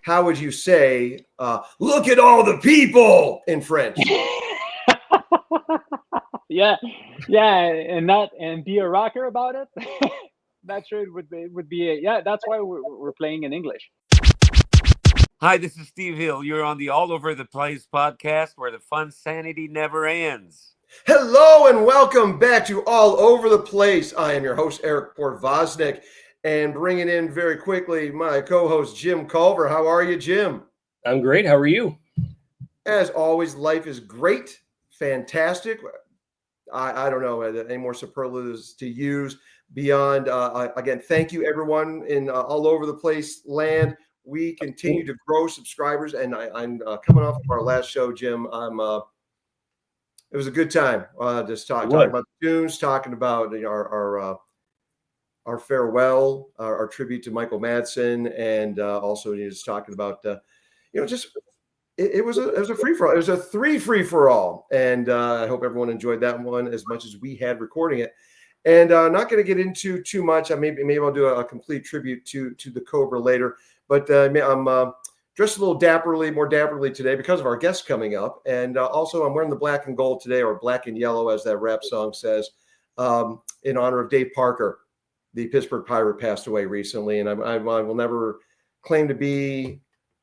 how would you say, look at all the people in French? Yeah, and be a rocker about it. Not sure it would be yeah. That's why we're playing in English. Hi, this is Steve Hill. You're on the All Over the Place podcast, where the fun sanity never ends. Hello and welcome back to All Over the Place. I am your host, Eric Portvoznik, and bringing in very quickly my co-host, Jim Culver. How are you, Jim? I'm great. How are you? As always, life is great, fantastic. I don't know any more superlatives to use beyond, again, thank you, everyone in All Over the Place land. We continue to grow subscribers, and I'm coming off of our last show, Jim. It was a good time. Just talking about the tunes, talking about our farewell, our tribute to Michael Madsen, and also just talking about it was a free for all. It was a free for all, and I hope everyone enjoyed that one as much as we had recording it. And not going to get into too much. Maybe I'll do a complete tribute to the Cobra later. But I'm dressed a little more dapperly today because of our guest coming up. And also I'm wearing the black and gold today, or black and yellow, as that rap song says, in honor of Dave Parker. The Pittsburgh Pirate passed away recently. And I will never claim to be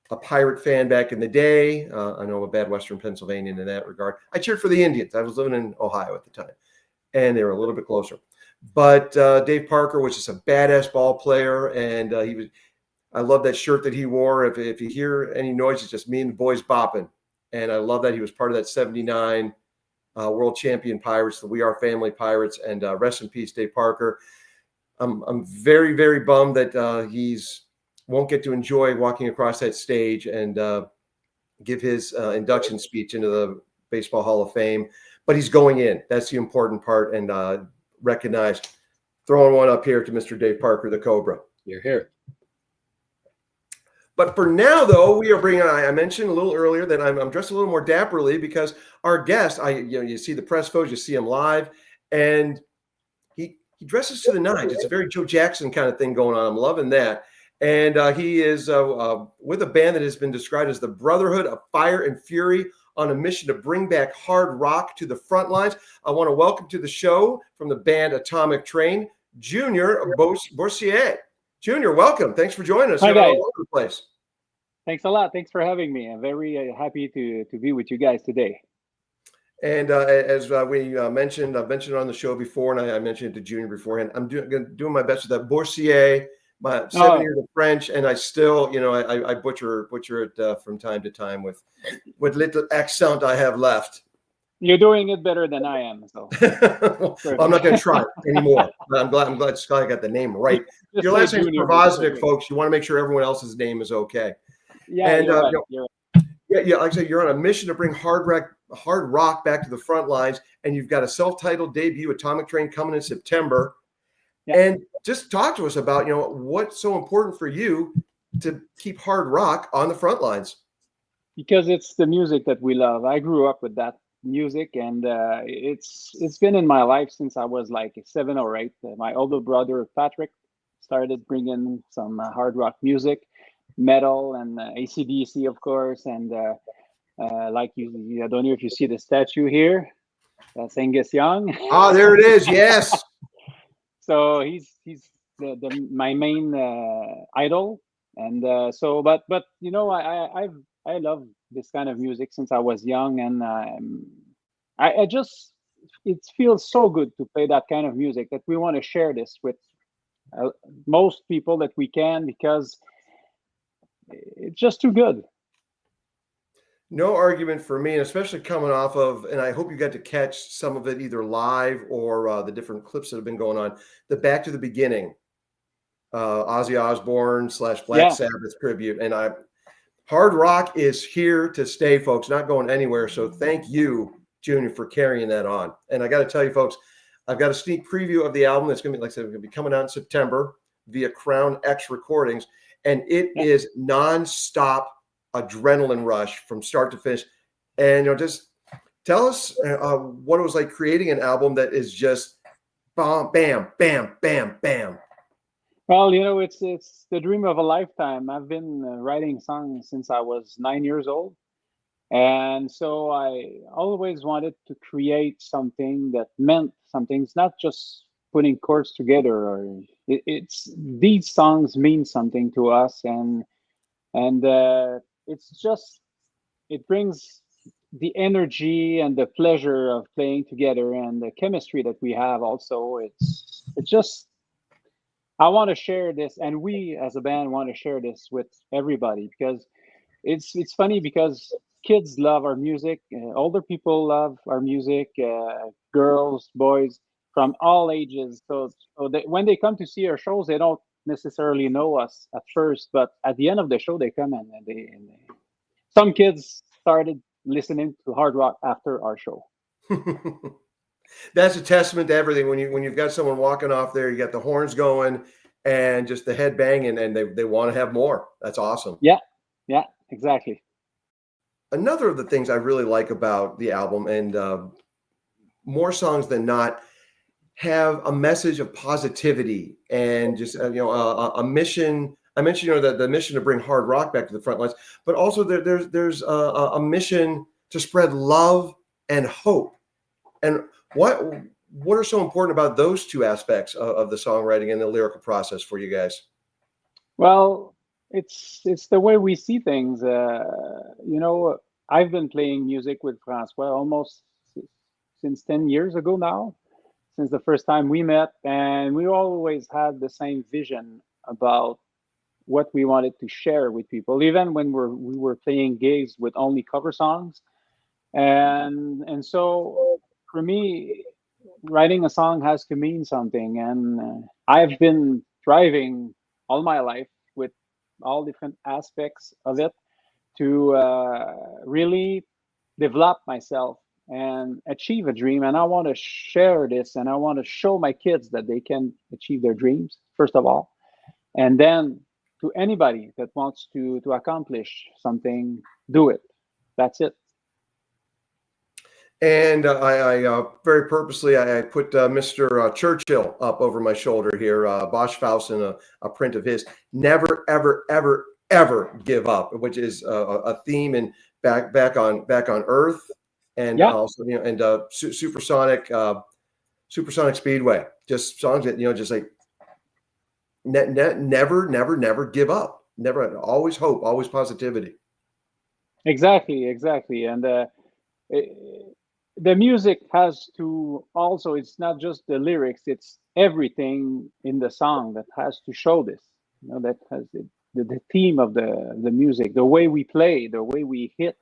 a Pirate fan back in the day. I know I'm a bad Western Pennsylvanian in that regard. I cheered for the Indians. I was living in Ohio at the time, and they were a little bit closer. But Dave Parker was just a badass ball player, and I love that shirt that he wore. If you hear any noise, it's just me and the boys bopping. And I love that he was part of that 79 world champion Pirates, the We Are Family Pirates. And rest in peace, Dave Parker. I'm very, very bummed that he's won't get to enjoy walking across that stage and give his induction speech into the Baseball Hall of Fame. But he's going in. That's the important part. And recognize. Throwing one up here to Mr. Dave Parker, the Cobra. You're here. But for now, though, we are bringing. I mentioned a little earlier that I'm dressed a little more dapperly because our guest. You see the press photos, you see him live, and he dresses to the nines. It's a very Joe Jackson kind of thing going on. I'm loving that. And he is with a band that has been described as the Brotherhood of Fire and Fury, on a mission to bring back hard rock to the front lines. I want to welcome to the show from the band Atomic Train, Junior Bourcier. Junior, welcome. Thanks for joining us. Hi, guys. All over the place. Thanks a lot. Thanks for having me. I'm very happy to be with you guys today. And as we mentioned, I've mentioned it on the show before, and I mentioned it to Junior beforehand. I'm doing my best with that Bourcier. My 7 years of French, and I still, I butcher it from time to time with what little accent I have left. You're doing it better than I am, so well, I'm not going to try anymore. But I'm glad Scott got the name right. Your last name is Portvoznik, folks. You want to make sure everyone else's name is okay. Yeah, and you're right. Yeah. Like I said, you're on a mission to bring hard rock back to the front lines, and you've got a self-titled debut, Atomic Train, coming in September. Yeah. And just talk to us about, what's so important for you to keep hard rock on the front lines. Because it's the music that we love. I grew up with that music, and it's been in my life since I was like 7 or 8. My older brother, Patrick, started bringing some hard rock music, metal, and AC/DC, of course. And like I don't know if you see the statue here. That's Angus Young. Oh, there it is. Yes. So he's my main idol, and but I love this kind of music since I was young, and I just it feels so good to play that kind of music that we want to share this with most people that we can, because it's just too good. No argument for me, and especially coming off of, and I hope you got to catch some of it either live or the different clips that have been going on, the Back to the Beginning, Ozzy Osbourne / Black Sabbath tribute. And hard rock is here to stay, folks, not going anywhere. So thank you, Junior, for carrying that on. And I got to tell you, folks, I've got a sneak preview of the album that's going to be, like I said, going to be coming out in September via Crown X Recordings. And it is nonstop adrenaline rush from start to finish. And just tell us what it was like creating an album that is just bam, bam, bam, bam, bam. Well, it's the dream of a lifetime. I've been writing songs since I was 9 years old. And so I always wanted to create something that meant something. It's not just putting chords together, or it's these songs mean something to us, and it's just it brings the energy and the pleasure of playing together and the chemistry that we have. Also, it's just I want to share this, and we as a band want to share this with everybody because it's funny because kids love our music, older people love our music, girls, boys from all ages. So when they come to see our shows, they don't necessarily know us at first, but at the end of the show, they come some kids started listening to hard rock after our show. That's a testament to everything. When you've got someone walking off there, you got the horns going and just the head banging, and they want to have more. That's awesome. Yeah, exactly. Another of the things I really like about the album, and more songs than not, have a message of positivity and just a mission. I mentioned the mission to bring hard rock back to the front lines, but also there's a mission to spread love and hope. And what are so important about those two aspects of the songwriting and the lyrical process for you guys? Well, it's the way we see things. I've been playing music with Francois almost since 10 years ago now, since the first time we met, and we always had the same vision about what we wanted to share with people, even when we were playing gigs with only cover songs. And so for me, writing a song has to mean something, and I've been thriving all my life with all different aspects of it to really develop myself and achieve a dream. And I want to share this, and I want to show my kids that they can achieve their dreams first of all, and then to anybody that wants to accomplish something, do it. That's it. And I very purposely I put Mr. Churchill up over my shoulder here. Bosch Fausen, a print of his. Never, ever, ever, ever give up, which is a theme in back on Earth, and Yeah, also Supersonic Speedway. Just songs that just like never, never, never give up. Never, always hope, always positivity. exactly. And the music has to also, it's not just the lyrics, it's everything in the song that has to show this. That has the theme of the music, the way we play, the way we hit.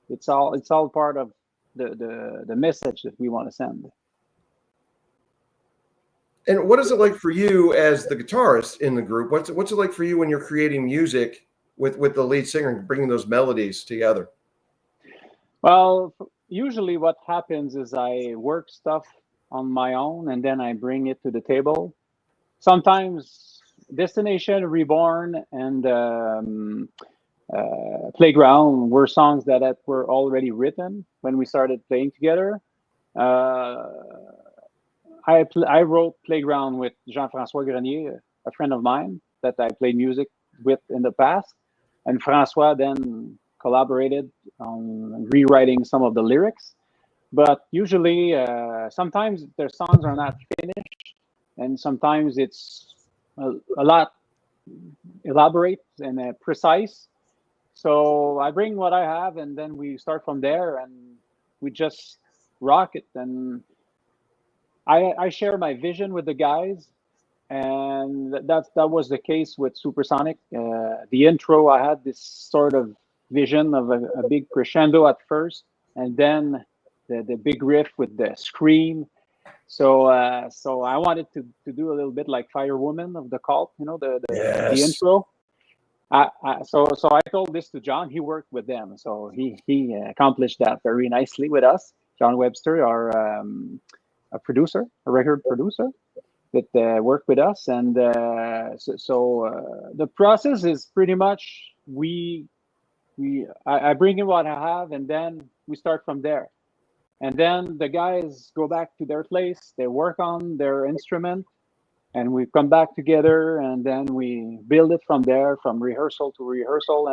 It's all part of the message that we want to send. And what is it like for you as the guitarist in the group? What's it like for you when you're creating music with the lead singer and bringing those melodies together? Well, usually what happens is I work stuff on my own and then I bring it to the table. Sometimes Destination, Reborn, and Playground were songs that were already written when we started playing together. Uh, I wrote Playground with Jean-François Grenier, a friend of mine that I played music with in the past. And Francois then collaborated on rewriting some of the lyrics. But usually, sometimes their songs are not finished, and sometimes it's a lot elaborate and precise. So I bring what I have, and then we start from there, and we just rock it. And I share my vision with the guys, and that was the case with Supersonic. The intro, I had this sort of vision of a big crescendo at first, and then the big riff with the scream. So I wanted to do a little bit like Firewoman of the Cult, the Yes. intro. So I told this to John. He worked with them, so he accomplished that very nicely with us. John Webster, our a producer, a record producer that worked with us, and the process is pretty much I bring in what I have, and then we start from there. And then the guys go back to their place. They work on their instrument, and we come back together, and then we build it from there, from rehearsal to rehearsal,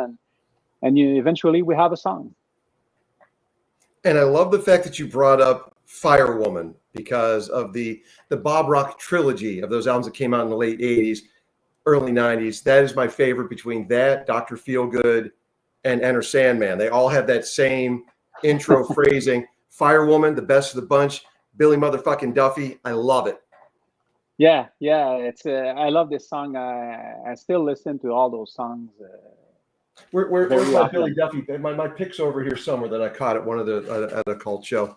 and eventually we have a song. And I love the fact that you brought up Firewoman because of the Bob Rock trilogy of those albums that came out in the late 80s, early 90s. That is my favorite between that, Dr. Feelgood, and Enter Sandman. They all have that same intro phrasing. Firewoman, the best of the bunch. Billy motherfucking Duffy. I love it. Yeah, it's I love this song. I still listen to all those songs. Where's Very my often. Billy Duffy? My pick's over here somewhere that I caught at one of the at a cult show.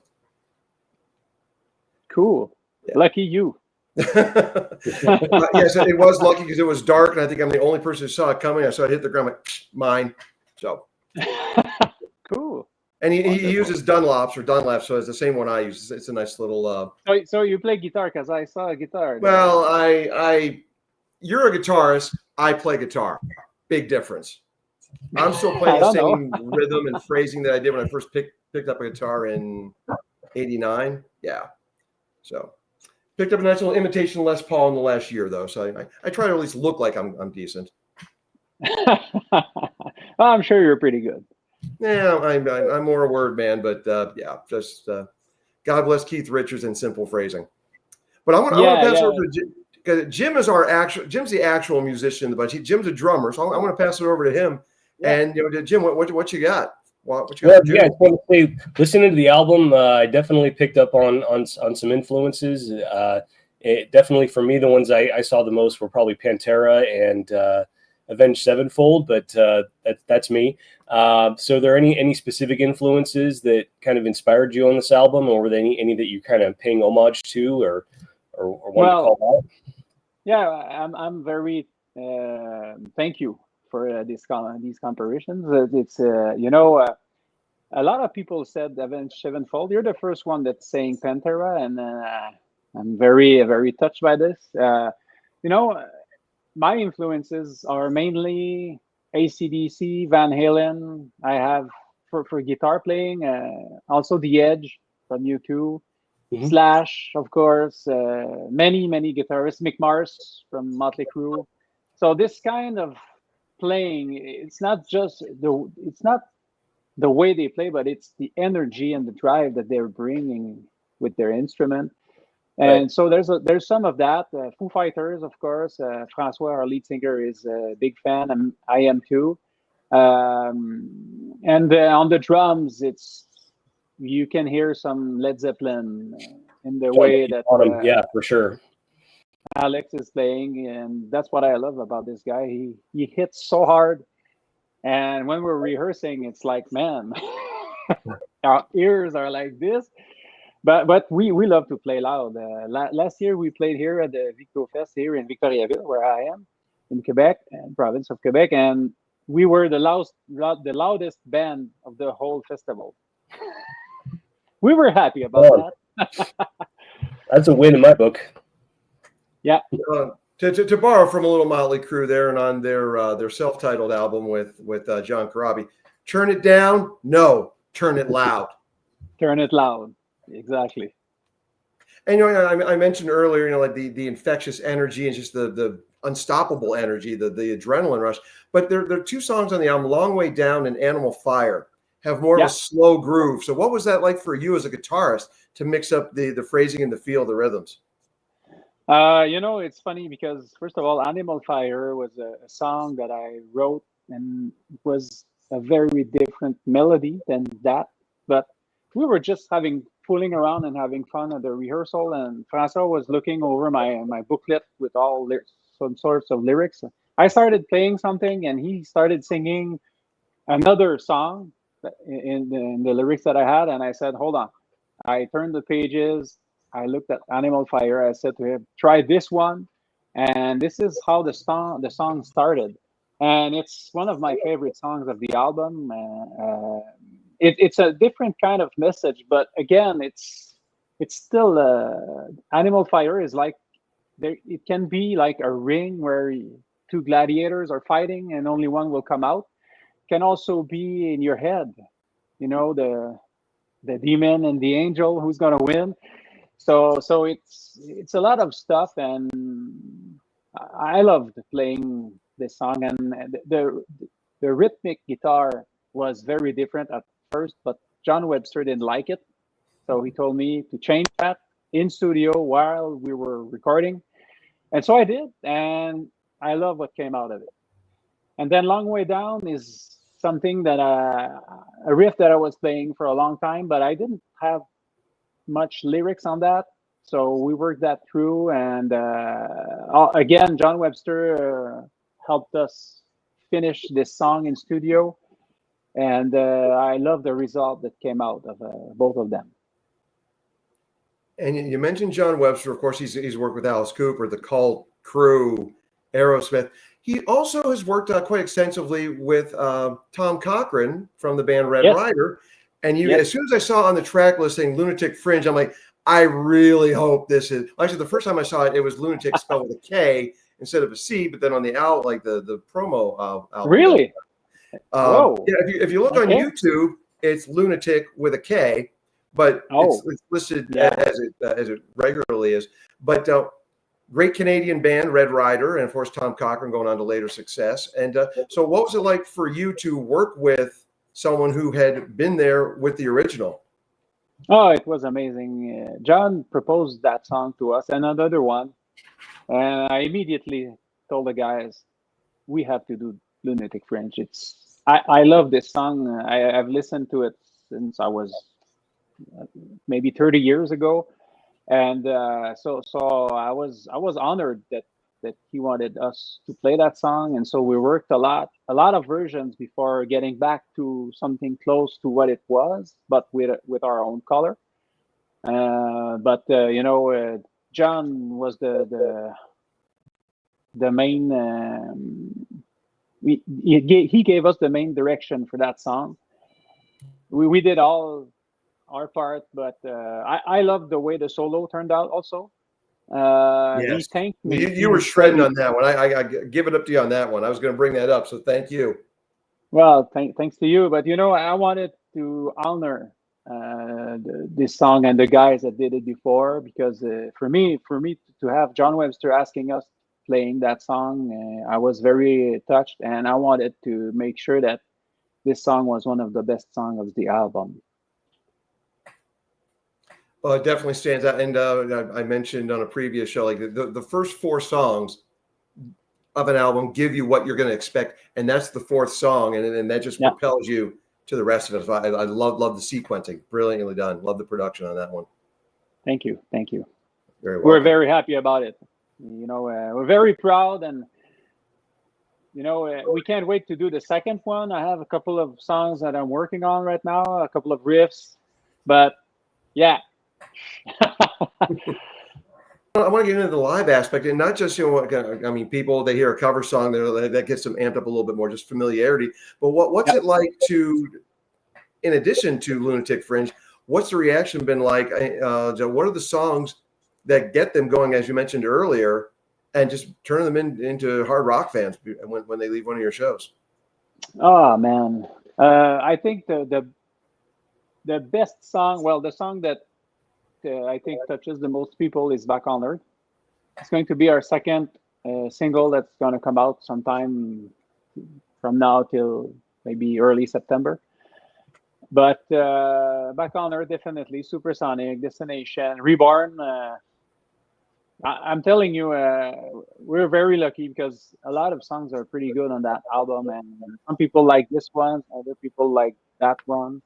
Cool. Yeah. Lucky you. Yes, it was lucky because it was dark, and I think I'm the only person who saw it coming. I saw it hit the ground, like mine. So Cool. and he uses Dunlaps, so it's the same one I use. It's a nice little. So you play guitar, because I saw a guitar. Well, you're a guitarist. I play guitar. Big difference. I'm still playing the same rhythm and phrasing that I did when I first picked up a guitar in '89. Yeah, so picked up a nice little imitation Les Paul in the last year, though. So I try to at least look like I'm decent. I'm sure you're pretty good. Yeah, I'm more a word man, but yeah, just God bless Keith Richards and simple phrasing. But I want to pass it over to Jim, because Jim's the actual musician in the bunch. Jim's a drummer, so I want to pass it over to him. Yeah. And Jim, what you got? What you got? Well, yeah, I want to say, listening to the album, I definitely picked up on some influences. It definitely, for me, the ones I saw the most were probably Pantera and Avenged Sevenfold, but that's me. So, are there any specific influences that kind of inspired you on this album, or were there any that you kind of paying homage to, or want to call out? Yeah, I'm very thank you for these comparisons. It's a lot of people said Avenged Sevenfold. You're the first one that's saying Pantera, and I'm very, very touched by this. My influences are mainly AC/DC, Van Halen. I have for guitar playing, also The Edge from U2, Slash, of course, many guitarists, Mick Mars from Motley Crue. So this kind of playing, it's not the way they play, but it's the energy and the drive that they're bringing with their instrument. And so there's some of that. Foo Fighters, of course. Francois, our lead singer, is a big fan, and I am too. And on the drums, you can hear some Led Zeppelin in the way that yeah, for sure, Alex is playing, and that's what I love about this guy. He hits so hard, and when we're rehearsing, it's like, man, our ears are like this. But we love to play loud. Last year we played here at the Victo Fest here in Victoriaville, where I am, in Quebec, province of Quebec, and we were the loudest band of the whole festival. We were happy about that. That's a win in my book. Yeah. To borrow from a little Motley Crue there, and on their self-titled album with John Corabi, turn it down? No, turn it loud. Turn it loud. Exactly. And I mentioned earlier, like the infectious energy and just the unstoppable energy, the adrenaline rush. But there are two songs on the album, "Long Way Down" and "Animal Fire," have more of a slow groove. So what was that like for you as a guitarist to mix up the phrasing and the feel, the rhythms? It's funny because, first of all, "Animal Fire" was a song that I wrote, and it was a very different melody than that. But we were just fooling around and having fun at the rehearsal, and Francois was looking over my booklet with all some sorts of lyrics. I started playing something, and he started singing another song in the lyrics that I had, and I said, hold on. I turned the pages, I looked at "Animal Fire," I said to him, try this one, and this is how the song started. And it's one of my favorite songs of the album. It's a different kind of message, but again, it's still "Animal Fire" is like it can be like a ring where two gladiators are fighting and only one will come out. It can also be in your head, the demon and the angel, who's going to win. So it's a lot of stuff, and I loved playing this song, and the rhythmic guitar was very different at first, but John Webster didn't like it, so he told me to change that in studio while we were recording, and so I did, and I love what came out of it. And then Long Way Down is something that a riff that I was playing for a long time, but I didn't have much lyrics on that. So we worked that through, and again, John Webster helped us finish this song in studio, and I love the result that came out of both of them. And you mentioned John Webster. Of course, he's worked with Alice Cooper, the Cult, Crew, Aerosmith. He also has worked quite extensively with Tom Cochrane from the band Red Yes. Rider. And Yes. As soon as I saw on the track listing Lunatic Fringe, I'm like, I really hope this is. Actually, the first time I saw it, it was Lunatic spelled with a K instead of a C. But then on the out, like the promo album. Really? Yeah, if you look on Okay. YouTube, it's Lunatic with a K, but it's listed as it regularly is. But great Canadian band, Red Rider, and of course Tom Cochrane going on to later success. And so, what was it like for you to work with someone who had been there with the original? Oh, it was amazing. John proposed that song to us and another one, and I immediately told the guys, we have to do Lunatic Fringe. I love this song. I've listened to it since I was maybe 30 years ago, and so I was honored that he wanted us to play that song, and so we worked a lot of versions before getting back to something close to what it was, but with our own color. But John was the main. He gave us the main direction for that song. We did all our part, but I love the way the solo turned out also. He Yes. thanked me. You were shredding on that one. I give it up to you on that one. I was going to bring that up, so thank you. Well, thanks to you, but I wanted to honor this song and the guys that did it before, because for me to have John Webster asking us playing that song, I was very touched, and I wanted to make sure that this song was one of the best songs of the album. Well, it definitely stands out. And I mentioned on a previous show, like the first four songs of an album give you what you're going to expect, and that's the fourth song, and that just propels you to the rest of it. So I love the sequencing, brilliantly done. Love the production on that one. Thank you. Very well. We're very happy about it. We're very proud, and we can't wait to do the second one. I have a couple of songs that I'm working on right now, a couple of riffs, but yeah. I want to get into the live aspect, and not just people, they hear a cover song that gets them amped up a little bit more, just familiarity. But what's it like to, in addition to Lunatic Fringe, what's the reaction been like? What are the songs that get them going, as you mentioned earlier, and just turn them into hard rock fans when they leave one of your shows? Oh man, I think the best song, well, the song that I think touches the most people is Back on Earth. It's going to be our second single that's going to come out sometime from now till maybe early September. But Back on Earth, definitely. Supersonic, Destination, Reborn. I'm telling you, we're very lucky because a lot of songs are pretty good on that album, and some people like this one, other people like that one.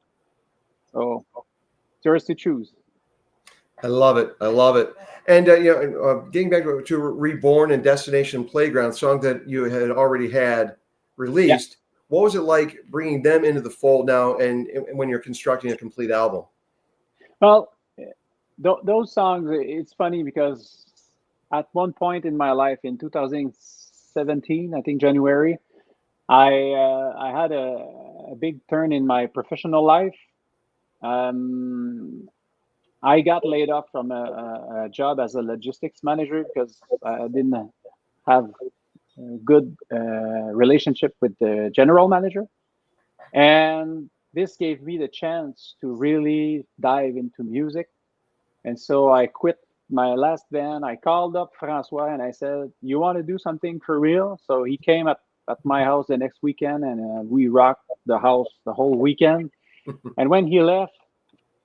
So it's yours to choose. I love it. And getting back to Reborn and Destination Playground, song that you had already had released. What was it like bringing them into the fold now, and when you're constructing a complete album? Well, those songs, it's funny because at one point in my life, in 2017, I think January, I had a big turn in my professional life. I got laid off from a job as a logistics manager because I didn't have a good relationship with the general manager. And this gave me the chance to really dive into music. And so I quit my last band, I called up Francois and I said, "You want to do something for real?" So he came at my house the next weekend, and we rocked the house the whole weekend. And when he left,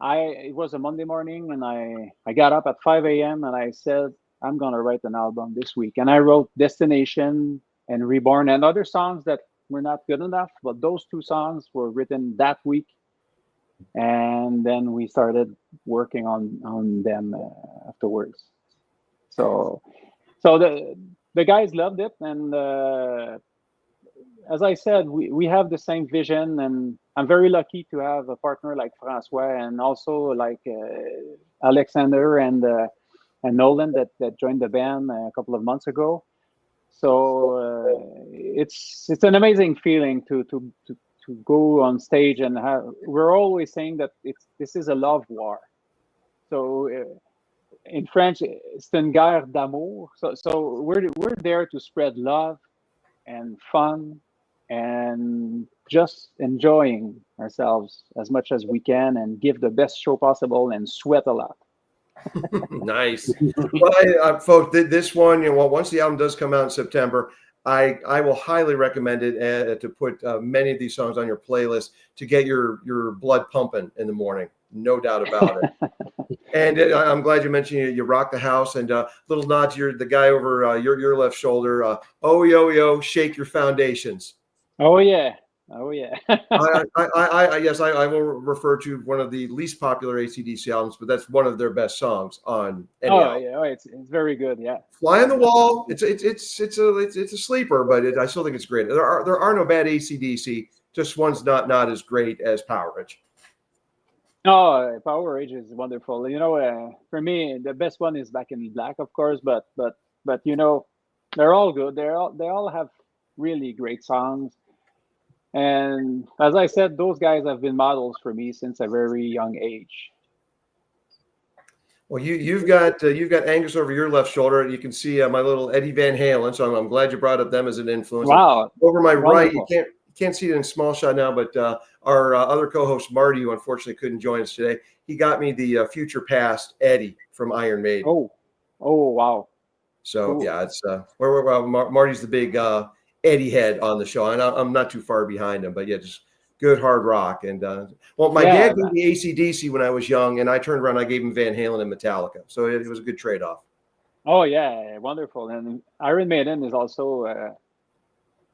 it was a Monday morning, and I got up at 5 a.m. and I said, "I'm gonna write an album this week." And I wrote Destination and Reborn and other songs that were not good enough, but those two songs were written that week. And then we started working on them afterwards. So the guys loved it, and as I said, we have the same vision, and I'm very lucky to have a partner like Francois, and also like Alexander and Nolan that joined the band a couple of months ago. So it's an amazing feeling to go on stage and we're always saying that this is a love war. So in French, c'est une guerre d'amour. So we're there to spread love and fun and just enjoying ourselves as much as we can and give the best show possible and sweat a lot. Nice. Well, folks, this one, once the album does come out in September, I will highly recommend it to put many of these songs on your playlist to get your blood pumping in the morning. No doubt about it. And I'm glad you mentioned you rock the house, and little nod to the guy over your left shoulder. Oh, yo, shake your foundations. Oh, yeah. Yes, I will refer to one of the least popular AC/DC albums, but that's one of their best songs on any album. Yeah, it's very good. Yeah, Fly on the Wall. It's a sleeper, but I still think it's great. There are no bad AC/DC. Just one's not as great as Power Rage. Oh, Power Rage is wonderful. For me, the best one is Back in Black, of course. But they're all good. They all have really great songs. And as I said, those guys have been models for me since a very young age. Well, you've got Angus over your left shoulder. You can see my little Eddie Van Halen. So I'm glad you brought up them as an influence. Wow. And over my right, Wonderful. you can't see it in small shot now, but our other co-host Marty, who unfortunately couldn't join us today, he got me the Future Past Eddie from Iron Maiden. Oh, wow. So Cool. yeah, it's Marty's the big Eddie head on the show, and I'm not too far behind him, but yeah, just good hard rock. And my dad gave me AC/DC when I was young, and I turned around, I gave him Van Halen and Metallica, so it was a good trade-off. Oh yeah, wonderful. And Iron Maiden is also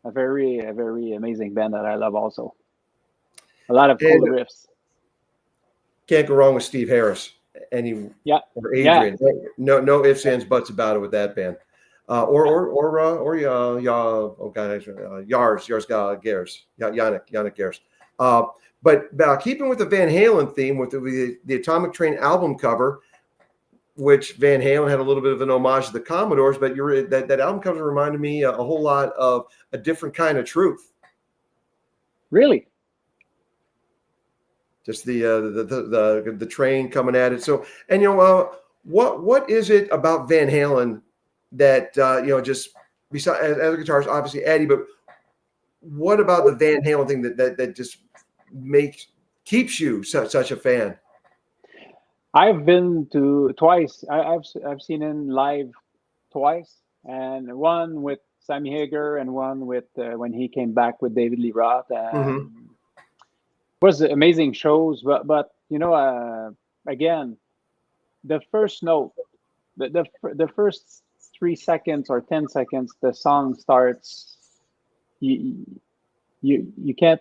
a very amazing band that I love also. A lot of cool riffs. Can't go wrong with Steve Harris. Or Adrian. Yeah. No ifs, ands, buts about it with that band. Yannick Gers. But keeping with the Van Halen theme, with the Atomic Train album cover, which Van Halen had a little bit of an homage to the Commodores, but that album cover reminded me a whole lot of A Different Kind of Truth. Really? Just the train coming at it. So, and what is it about Van Halen that just besides as a guitarist, obviously Eddie, but what about the Van Halen thing that just keeps you such a fan? I've been to twice. I've seen him live twice, and one with Sammy Hagar, and one with when he came back with David Lee Roth. And it was amazing shows, but again, the first note, the first 3 seconds or 10 seconds, the song starts. You can't.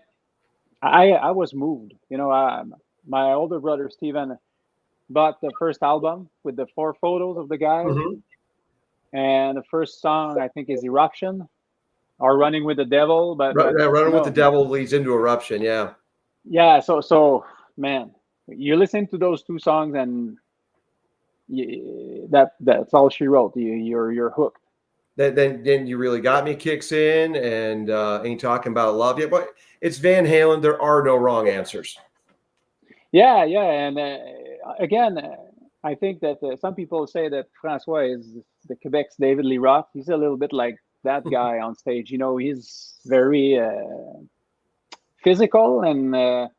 I was moved. My older brother Steven bought the first album with the 4 photos of the guys, and the first song I think is Eruption or Running with the Devil. But Running with the Devil leads into Eruption. Yeah. So man, you listen to those 2 songs and that's all she wrote. You're hooked. Then You Really Got Me kicks in, and Ain't Talking About Love Yet. But it's Van Halen. There are no wrong answers. Yeah, and again, I think that some people say that Francois is the Quebec's David Lee Roth. He's a little bit like that guy on stage. He's very physical, and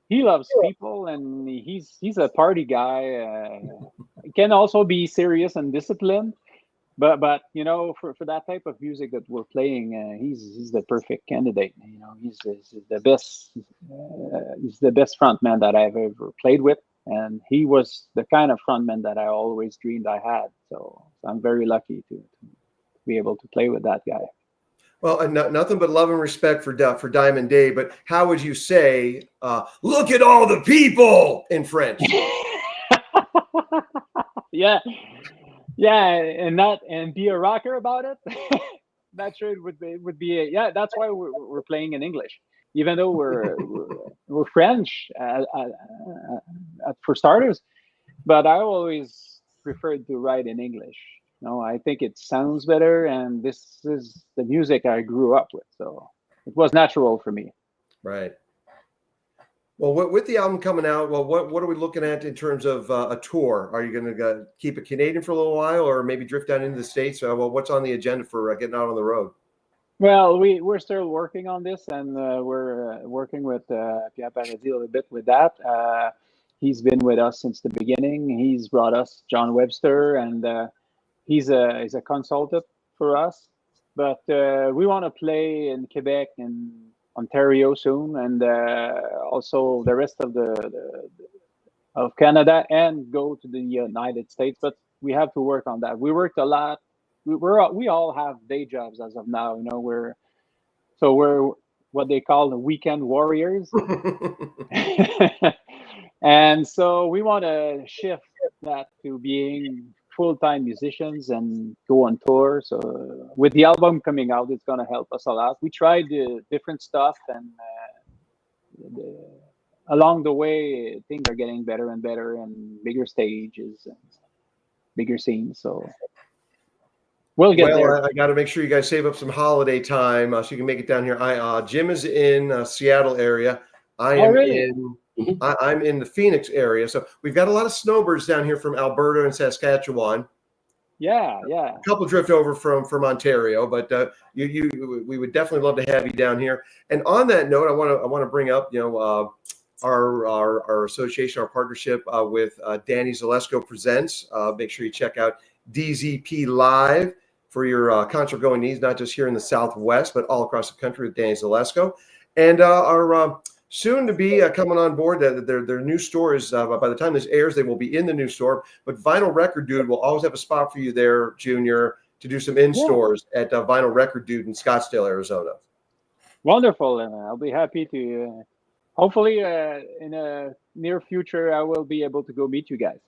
he loves people, and he's a party guy. it can also be serious and disciplined. But you know, for that type of music that we're playing, he's the perfect candidate. You know, he's the best. He's the best frontman that I've ever played with, and he was the kind of frontman that I always dreamed I had. So I'm very lucky to be able to play with that guy. Well, and nothing but love and respect for Diamond Dave. But how would you say, "Look at all the people" in French? Yeah, and be a rocker about it. That sure would be yeah. That's why we're playing in English, even though we're French for starters. But I always preferred to write in English. No, I think it sounds better, and this is the music I grew up with, so it was natural for me. Right. Well, with the album coming out, well, what are we looking at in terms of a tour? Are you going to keep it Canadian for a little while, or maybe drift down into the States? Well, what's on the agenda for getting out on the road? Well, we're still working on this, and we're working with Pierre Paradis a little bit with that. He's been with us since the beginning. He's brought us John Webster, and he's a consultant for us. But we want to play in Quebec and Ontario soon, and also the rest of Canada, and go to the United States. But we have to work on that. We worked a lot. We all have day jobs as of now. You know, we're what they call the weekend warriors, and so we want to shift that to being full-time musicians and go on tour. So with the album coming out, it's going to help us a lot. We tried different stuff, and along the way, things are getting better and better, and bigger stages and bigger scenes. So we'll get there. I got to make sure you guys save up some holiday time so you can make it down here. Jim is in Seattle area. I am in. I'm in the Phoenix area, so we've got a lot of snowbirds down here from Alberta and Saskatchewan. Yeah. A couple drift over from Ontario, but we would definitely love to have you down here. And on that note, I want to bring up, our association, our partnership with Danny Zalesko Presents. Make sure you check out DZP Live for your concert going needs, not just here in the Southwest, but all across the country with Danny Zalesko. And our soon to be coming on board, their new store is, by the time this airs, they will be in the new store. But Vinyl Record Dude will always have a spot for you there, Junior, to do some in-stores at Vinyl Record Dude in Scottsdale, Arizona. Wonderful. And I'll be happy to, hopefully in a near future, I will be able to go meet you guys.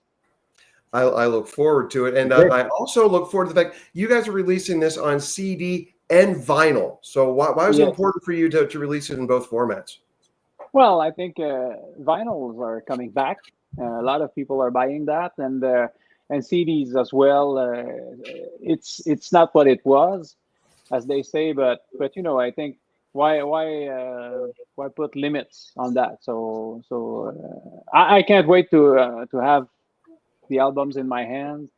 I look forward to it. And I also look forward to the fact you guys are releasing this on CD and vinyl. So why was it important for you to release it in both formats? Well, I think vinyls are coming back. A lot of people are buying that, and CDs as well. It's not what it was, as they say, but I think why put limits on that? So I can't wait to have the albums in my hands.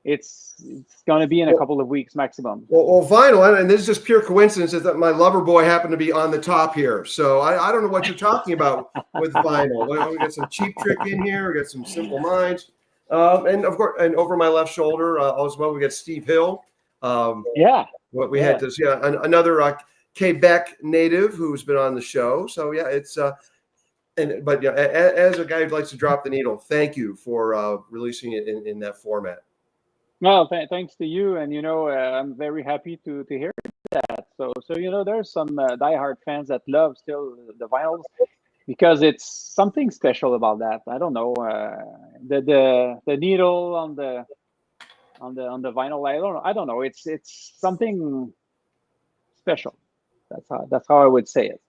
It's going to be in a couple of weeks maximum. Well, vinyl, and this is just pure coincidence, is that my lover boy happened to be on the top here. So I don't know what you're talking about with vinyl. We got some Cheap Trick in here. We got some Simple Minds. And of course, and over my left shoulder as well, we got Steve Hill. What we had this, another Quebec native who's been on the show. So it's but as a guy who likes to drop the needle, thank you for releasing it in that format. Well, thanks to you, and I'm very happy to hear that. So there's some diehard fans that love still the vinyls because it's something special about that. I don't know the needle on the vinyl. I don't know. It's something special. That's how I would say it.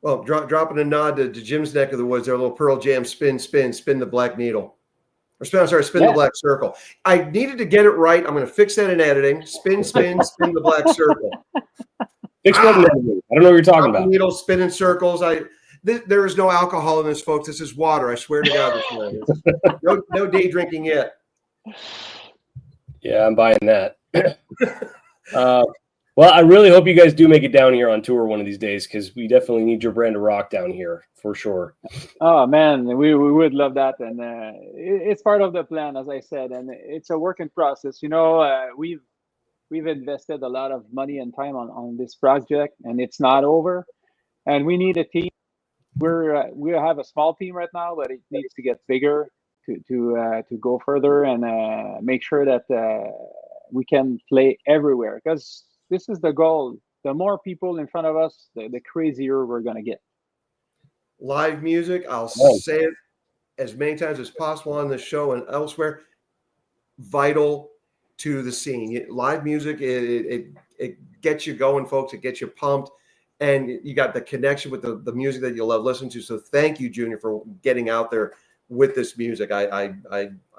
Well, dropping a nod to Jim's neck of the woods, there, a little Pearl Jam spin the black needle. Spin the black circle. I needed to get it right. I'm going to fix that in editing. Spin the black circle. I don't know what you're talking about. Needle spinning circles. There is no alcohol in this, folks. This is water. I swear to God. No day drinking yet. Yeah, I'm buying that. Well, I really hope you guys do make it down here on tour one of these days, because we definitely need your brand of rock down here for sure. Oh man, we would love that, and it's part of the plan, as I said, and it's a working process. We've invested a lot of money and time on this project, and it's not over. And we need a team. We have a small team right now, but it needs to get bigger to go further and make sure that we can play everywhere, because this is the goal. The more people in front of us, the crazier we're gonna get. Live music, I'll say it as many times as possible on this show and elsewhere, vital to the scene. Live music, it gets you going, folks. It gets you pumped, and you got the connection with the music that you love listening to. So thank you, Junior, for getting out there with this music. I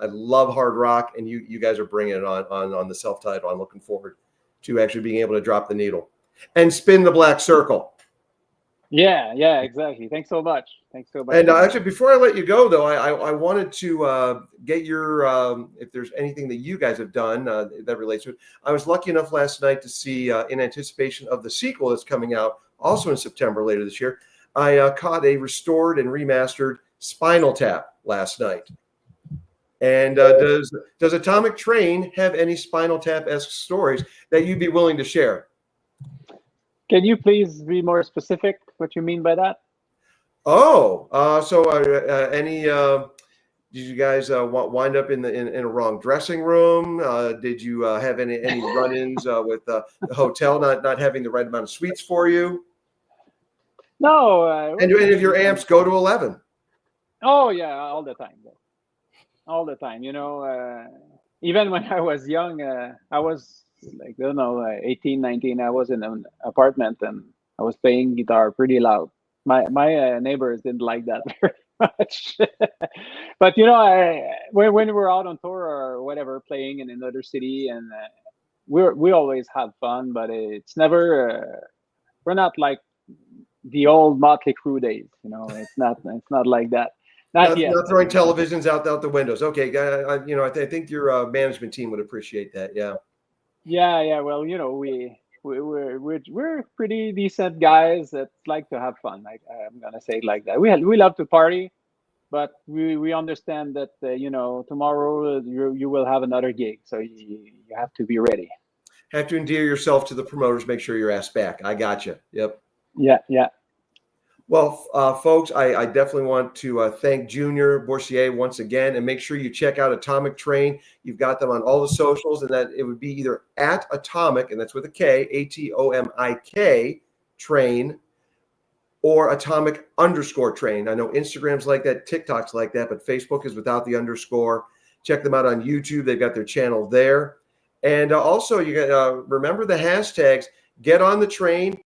love hard rock, and you guys are bringing it on the self-titled. I'm looking forward to actually being able to drop the needle and spin the black circle. Yeah, exactly. Thanks so much. And actually, before I let you go, though, I wanted to get your if there's anything that you guys have done that relates to it. I was lucky enough last night to see, in anticipation of the sequel that's coming out also in September later this year, I caught a restored and remastered Spinal Tap last night. And does Atomic Train have any Spinal Tap-esque stories that you'd be willing to share? Can you please be more specific what you mean by that? Oh, so any did you guys wind up in a wrong dressing room? Did you have any run-ins with the hotel not having the right amount of suites for you? No. And if your amps go to 11? Oh yeah, all the time. Even when I was young, I was like, I don't know, 18, 19. I was in an apartment and I was playing guitar pretty loud. My neighbors didn't like that very much. But when we were out on tour or whatever, playing in another city, and we always have fun, but it's never. We're not like the old Motley Crue days. It's not like that. Not yet. Not throwing televisions out the windows. Okay, I think your management team would appreciate that. Yeah. Yeah. Well, we're pretty decent guys that like to have fun. I'm gonna say it like that. We love to party, but we understand that tomorrow you will have another gig, so you have to be ready. Have to endear yourself to the promoters. Make sure your ass back. I got you. Yep. Yeah. Well, folks, I definitely want to thank Junior Bourcier once again, and make sure you check out Atomic Train. You've got them on all the socials, and that it would be either at Atomik, and that's with a K, ATOMIK Train, or Atomic_Train. I know Instagram's like that, TikTok's like that, but Facebook is without the underscore. Check them out on YouTube. They've got their channel there. And also, you got remember the hashtags, Get on the Train,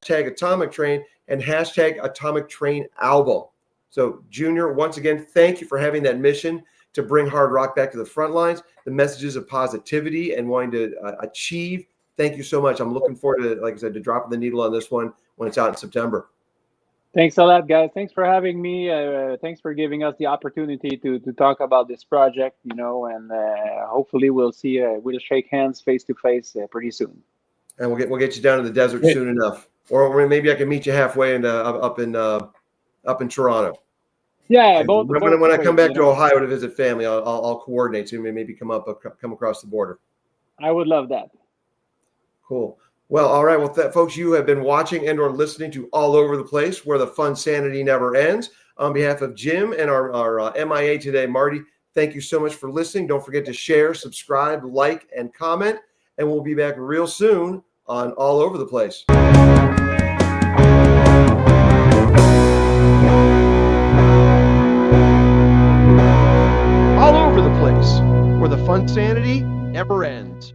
hashtag Atomic Train, and hashtag Atomic Train Album. So, Junior, once again, thank you for having that mission to bring hard rock back to the front lines, the messages of positivity and wanting to achieve. Thank you so much. I'm looking forward to, like I said, to dropping the needle on this one when it's out in September. Thanks a lot, guys. Thanks for having me. Thanks for giving us the opportunity to talk about this project, and hopefully we'll shake hands face to face pretty soon. And we'll get you down to the desert soon enough. Or maybe I can meet you halfway up in Toronto. Yeah, when I come back to Ohio to visit family, I'll coordinate so maybe come across the border. I would love that. Cool. Well, all right. Well, folks, you have been watching and or listening to All Over the Place, where the fun sanity never ends. On behalf of Jim and our MIA today, Marty, thank you so much for listening. Don't forget to share, subscribe, like, and comment. And we'll be back real soon on All Over the Place. All Over the Place, where the fun sanity never ends.